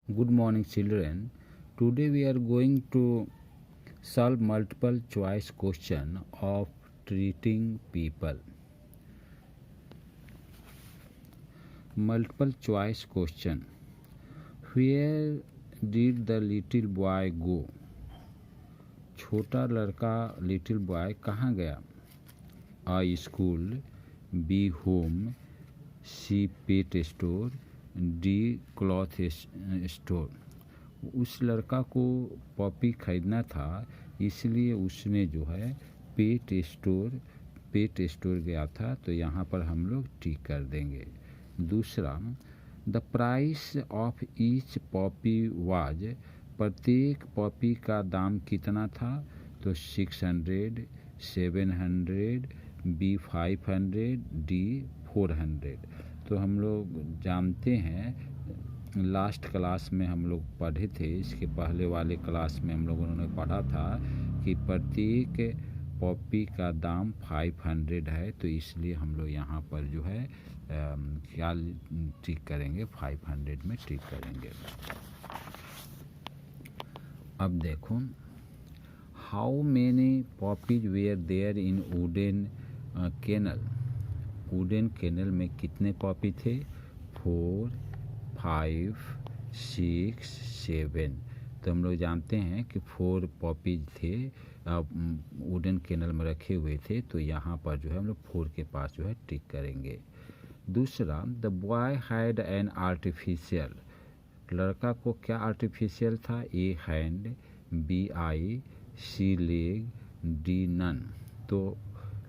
Good morning, children. Today we are going to solve multiple choice question of treating people. Multiple choice question. Where did the little boy go? छोटा लड़का little boy कहाँ गया? A school, B home, C pet store, D cloth store. उस लड़का को Poppy खरीदना था, इसलिए उसने जो है पेट स्टोर गया था, तो यहाँ पर हम लोग टिक कर देंगे। दूसरा, the price of each Poppy was, प्रत्येक पॉपी का दाम कितना था? तो 600, 700, B 500, D 400। तो हम लोग जानते हैं, लास्ट क्लास में हम लोग पढ़े थे, इसके पहले वाले क्लास में हम लोगों ने पढ़ा था कि प्रत्येक पॉपी का दाम 500 है, तो इसलिए हम लोग यहाँ पर जो है क्या टिक करेंगे? 500 में टिक करेंगे। अब देखो, how many puppies were there in wooden kennel? Wooden kennel में कितने पॉपी थे? 4, 5, 6, 7। तो हम लोग जानते हैं कि 4 पॉपीज थे, वुडन केनल में रखे हुए थे, तो यहाँ पर जो है हम लोग 4 के पास जो है टिक करेंगे। दूसरा, the boy had an artificial, लड़का को क्या आर्टिफिशियल था? A hand, b eye, c leg, d none. तो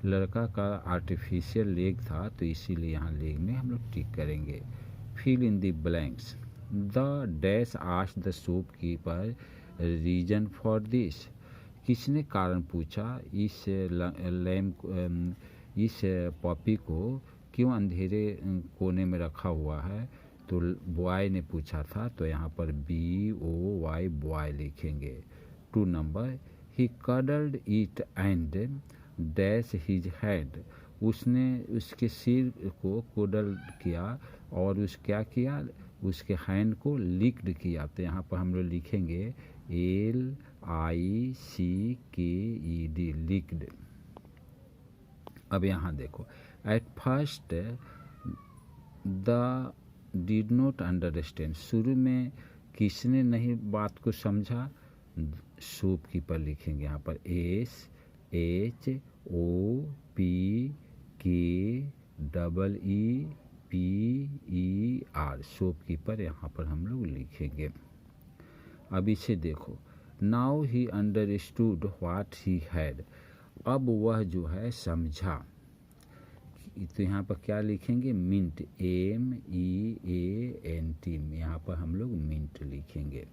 लड़का का आर्टिफिशियल लेग था, तो इसीलिए यहाँ लेग में हम लोग टिक करेंगे। Fill in the blanks. The dash asked the shopkeeper reason for this, किसने कारण पूछा इस पॉपी को क्यों अंधेरे कोने में रखा हुआ है? तो बॉय ने पूछा था, तो यहाँ पर BOY बॉय लिखेंगे। 2 number, he cuddled it and dash his head, उसने उसके सिर को कोडल किया और क्या किया? उसके हैंड को लिक्ड किया। तो यहाँ पर हम लोग लिखेंगे LICKED, लिक्ड। अब यहाँ देखो, at first the did not understand, शुरू में किसने नहीं बात को समझा? शॉपकीपर लिखेंगे यहाँ पर SHOPKEEPER, शॉपकीपर यहाँ पर हम लोग लिखेंगे। अब इसे देखो, now he understood what he had, अब वह जो है समझा, तो यहाँ पर क्या लिखेंगे? मिंट, MEANT, यहाँ पर हम लोग मिंट लिखेंगे।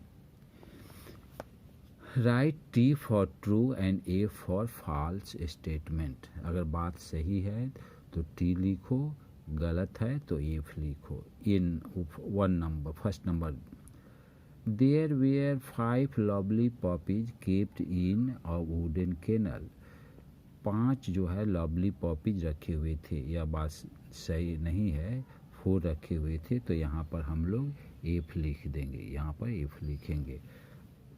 Write T for true and A for false statement, अगर बात सही है तो T लिखो, गलत है तो F लिखो। In 1 number, first number, there were 5 lovely puppies kept in a wooden kennel, 5 जो है लवली पॉपीज रखे हुए थे, यह बात सही नहीं है, 4 रखे हुए थे, तो यहाँ पर हम लोग F लिख देंगे, यहाँ पर F लिखेंगे।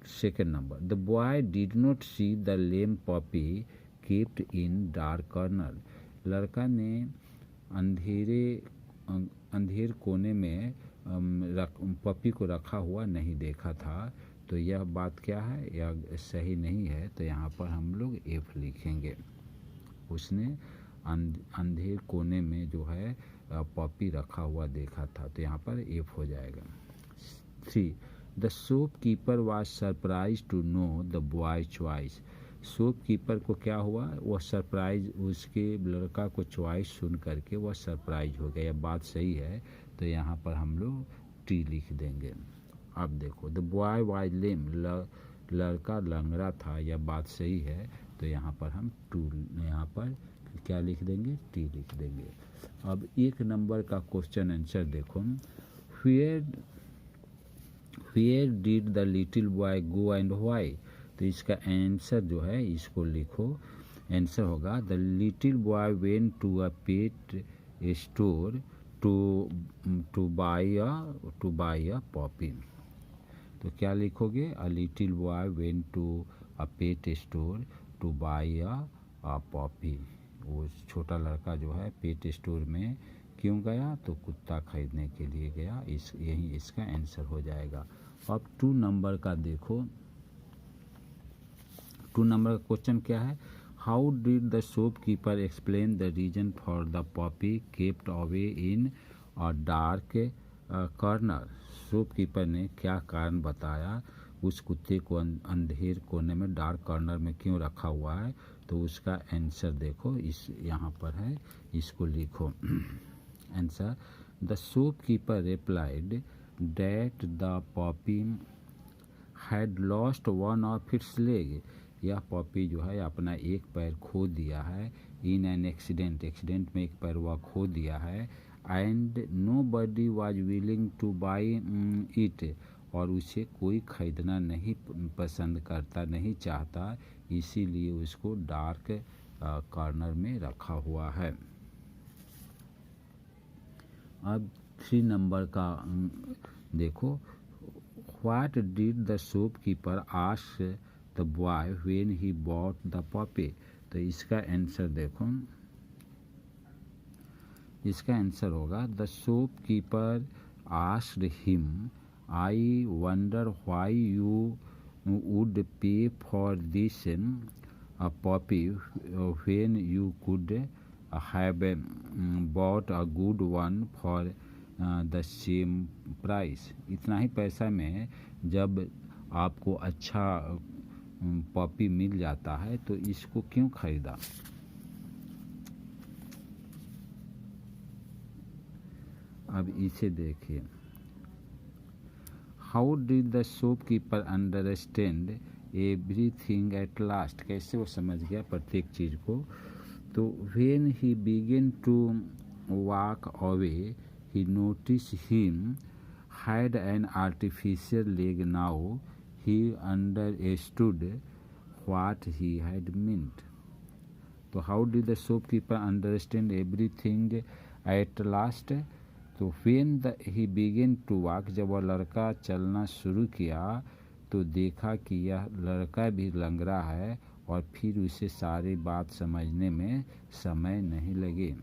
Second number, the boy did not see the lame Poppy kept in dark corner, लड़का ने अंधेर कोने में पॉपी को रखा हुआ नहीं देखा था, तो यह बात क्या है? यह सही नहीं है, तो यहाँ पर हम लोग F लिखेंगे। उसने अंधेर कोने में जो है पॉपी रखा हुआ देखा था, तो यहाँ पर F हो जाएगा। 3, the shopkeeper was surprise to know the boy choice, shopkeeper को क्या हुआ? वह सरप्राइज, उसके लड़का को चॉइस सुन करके वह सरप्राइज हो गया, यह बात सही है, तो यहाँ पर हम लोग T लिख देंगे। अब देखो, द बॉय वाज लेम, लड़का लंगड़ा था, यह बात सही है, तो यहाँ पर हम यहाँ पर क्या लिख देंगे? T लिख देंगे। अब 1 नंबर का क्वेश्चन आंसर देखो, where did the little boy go and why, तो इसका आंसर जो है इसको लिखो, आंसर होगा the little boy went to a pet store to buy a puppy. तो क्या लिखोगे? A little boy went to a pet store to buy a puppy. वो छोटा लड़का जो है पेट स्टोर में क्यों गया? तो कुत्ता खरीदने के लिए गया। यही इसका आंसर हो जाएगा। अब 2 नंबर का देखो। 2 नंबर का क्वेश्चन क्या है? How did the shopkeeper explain the reason for the puppy kept away in a dark corner. Shopkeeper ने क्या कारण बताया उस कुत्ते को अंधेर कोने में, डार्क कॉर्नर में क्यों रखा हुआ है? तो उसका आंसर देखो, इस यहाँ पर है, इसको लिखो। Answer, the shopkeeper replied that the Poppy had lost one of its leg. यह पॉपी जो है अपना एक पैर खो दिया है। इन एन एक्सीडेंट में एक पैर वह खो दिया है। And nobody was willing to buy it. और उसे कोई खरीदना नहीं पसंद करता, नहीं चाहता, इसीलिए उसको डार्क कॉर्नर में रखा हुआ है। अब 3 नंबर का देखो। What did the shopkeeper ask the boy when he bought the puppy. तो इसका आंसर देखो, इसका आंसर होगा the shopkeeper asked him, I wonder why you would pay for this puppy when you could have bought a good one for the same price. इतना ही पैसा में जब आपको अच्छा पॉपी मिल जाता है तो इसको क्यों खरीदा? अब इसे देखिए। How did the shopkeeper understand everything at last. कैसे वो समझ गया प्रत्येक चीज़ को? तो when he began to walk away he notice him had an artificial leg. Now he understood what he had meant. तो how did the shopkeeper understand everything at last. तो when he began to walk, जब वह लड़का चलना शुरू किया तो देखा कि यह लड़का भी लंगड़ा है और फिर उसे सारी बात समझने में समय नहीं लगे।